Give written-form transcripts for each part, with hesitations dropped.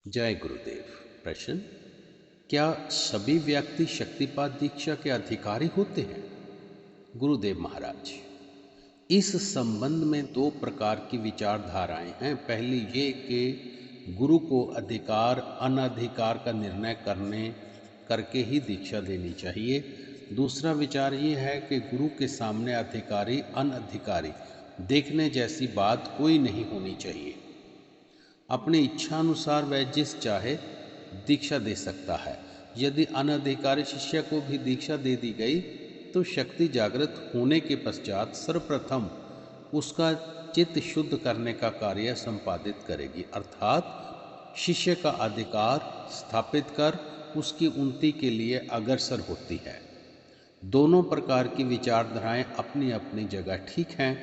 जय गुरुदेव। प्रश्न: क्या सभी व्यक्ति शक्तिपात दीक्षा के अधिकारी होते हैं? गुरुदेव महाराज, इस संबंध में दो प्रकार की विचारधाराएं हैं। पहली ये कि गुरु को अधिकार अनधिकार का निर्णय करके ही दीक्षा देनी चाहिए। दूसरा विचार ये है कि गुरु के सामने अधिकारी अनधिकारी देखने जैसी बात कोई नहीं होनी चाहिए। अपनी इच्छा अनुसार वह जिस चाहे दीक्षा दे सकता है। यदि अनधिकारी शिष्य को भी दीक्षा दे दी गई तो शक्ति जागृत होने के पश्चात सर्वप्रथम उसका चित्त शुद्ध करने का कार्य संपादित करेगी, अर्थात शिष्य का अधिकार स्थापित कर उसकी उन्नति के लिए अग्रसर होती है। दोनों प्रकार की विचारधाराएं अपनी अपनी जगह ठीक हैं।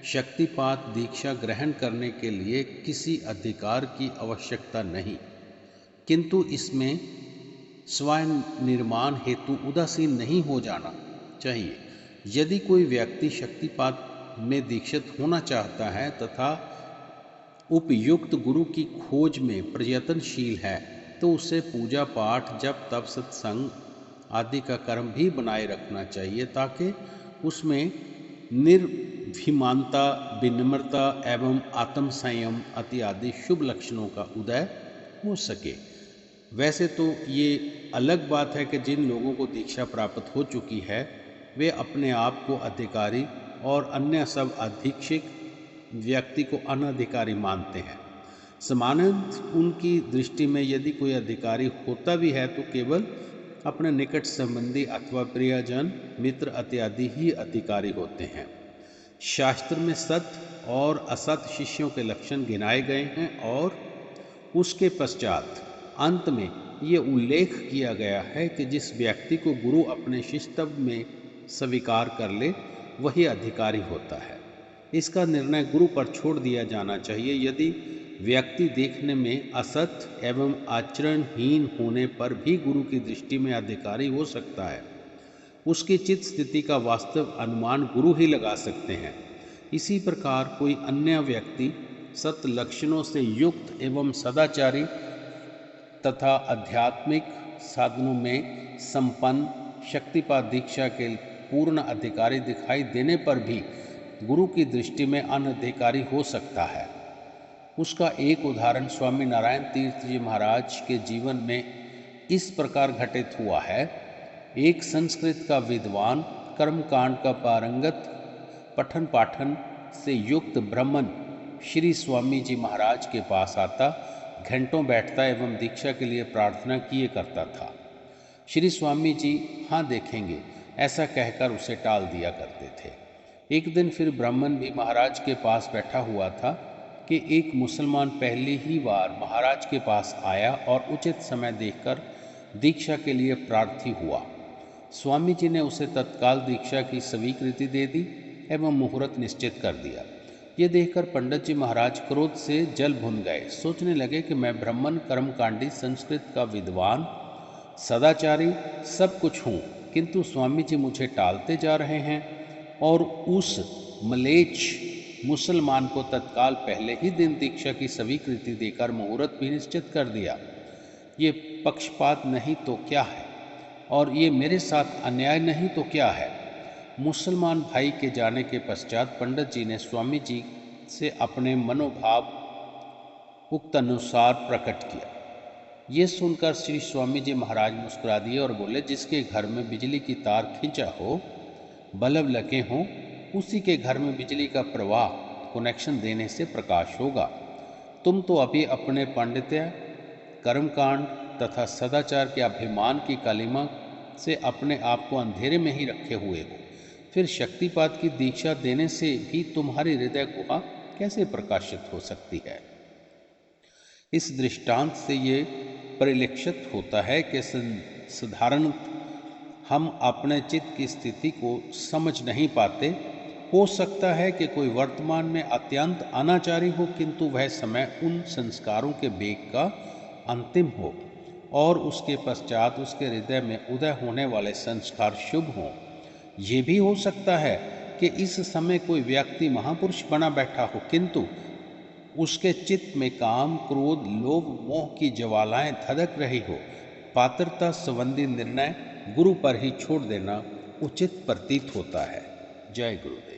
शक्तिपात दीक्षा ग्रहण करने के लिए किसी अधिकार की आवश्यकता नहीं, किंतु इसमें स्वयं निर्माण हेतु उदासीन नहीं हो जाना चाहिए। यदि कोई व्यक्ति शक्तिपात में दीक्षित होना चाहता है तथा उपयुक्त गुरु की खोज में प्रयत्नशील है तो उसे पूजा पाठ जप तप सत्संग आदि का कर्म भी बनाए रखना चाहिए, ताकि उसमें निर्भिमानता, विनम्रता एवं आत्म संयम इत्यादि शुभ लक्षणों का उदय हो सके। वैसे तो ये अलग बात है कि जिन लोगों को दीक्षा प्राप्त हो चुकी है वे अपने आप को अधिकारी और अन्य सब अधीक्षक व्यक्ति को अनधिकारी मानते हैं। सामान्यतः उनकी दृष्टि में यदि कोई अधिकारी होता भी है तो केवल अपने निकट संबंधी अथवा प्रियजन मित्र इत्यादि ही अधिकारी होते हैं। शास्त्र में सत और असत शिष्यों के लक्षण गिनाए गए हैं और उसके पश्चात अंत में ये उल्लेख किया गया है कि जिस व्यक्ति को गुरु अपने शिष्यत्व में स्वीकार कर ले वही अधिकारी होता है। इसका निर्णय गुरु पर छोड़ दिया जाना चाहिए। यदि व्यक्ति देखने में असत एवं आचरणहीन होने पर भी गुरु की दृष्टि में अधिकारी हो सकता है, उसकी चित्त स्थिति का वास्तव अनुमान गुरु ही लगा सकते हैं। इसी प्रकार कोई अन्य व्यक्ति सत लक्षणों से युक्त एवं सदाचारी तथा आध्यात्मिक साधनों में संपन्न शक्तिपात दीक्षा के पूर्ण अधिकारी दिखाई देने पर भी गुरु की दृष्टि में अनधिकारी हो सकता है। उसका एक उदाहरण स्वामी नारायण तीर्थ जी महाराज के जीवन में इस प्रकार घटित हुआ है। एक संस्कृत का विद्वान कर्मकांड का पारंगत पठन पाठन से युक्त ब्राह्मण श्री स्वामी जी महाराज के पास आता, घंटों बैठता एवं दीक्षा के लिए प्रार्थना किए करता था। श्री स्वामी जी हाँ देखेंगे ऐसा कहकर उसे टाल दिया करते थे। एक दिन फिर ब्राह्मण भी महाराज के पास बैठा हुआ था कि एक मुसलमान पहली ही बार महाराज के पास आया और उचित समय देखकर दीक्षा के लिए प्रार्थी हुआ। स्वामी जी ने उसे तत्काल दीक्षा की स्वीकृति दे दी एवं मुहूर्त निश्चित कर दिया। ये देखकर पंडित जी महाराज क्रोध से जल भुन गए। सोचने लगे कि मैं ब्राह्मण कर्मकांडी संस्कृत का विद्वान सदाचारी सब कुछ हूँ, किंतु स्वामी जी मुझे टालते जा रहे हैं और उस मलेच्छ मुसलमान को तत्काल पहले ही दिन दीक्षा की स्वीकृति देकर मुहूर्त भी निश्चित कर दिया। ये पक्षपात नहीं तो क्या है, और ये मेरे साथ अन्याय नहीं तो क्या है। मुसलमान भाई के जाने के पश्चात पंडित जी ने स्वामी जी से अपने मनोभाव उक्त अनुसार प्रकट किया। ये सुनकर श्री स्वामी जी महाराज मुस्कुरा दिए और बोले, जिसके घर में बिजली की तार खींचा हो, बल्ब लगे हों, उसी के घर में बिजली का प्रवाह कनेक्शन देने से प्रकाश होगा। तुम तो अभी अपने पांडित्य, कर्मकांड तथा सदाचार के अभिमान की कालिमा से अपने आप को अंधेरे में ही रखे हुए हो। फिर शक्तिपात की दीक्षा देने से भी तुम्हारी हृदय गुहा कैसे प्रकाशित हो सकती है। इस दृष्टांत से ये परिलक्षित होता है कि साधारण हम अपने चित्त की स्थिति को समझ नहीं पाते। हो सकता है कि कोई वर्तमान में अत्यंत अनाचारी हो, किंतु वह समय उन संस्कारों के वेग का अंतिम हो और उसके पश्चात उसके हृदय में उदय होने वाले संस्कार शुभ हों। ये भी हो सकता है कि इस समय कोई व्यक्ति महापुरुष बना बैठा हो, किंतु उसके चित्त में काम, क्रोध, लोभ, मोह की ज्वालाएं धधक रही हो, पात्रता संबंधी निर्णय गुरु पर ही छोड़ देना उचित प्रतीत होता है। जय गुरुदेव।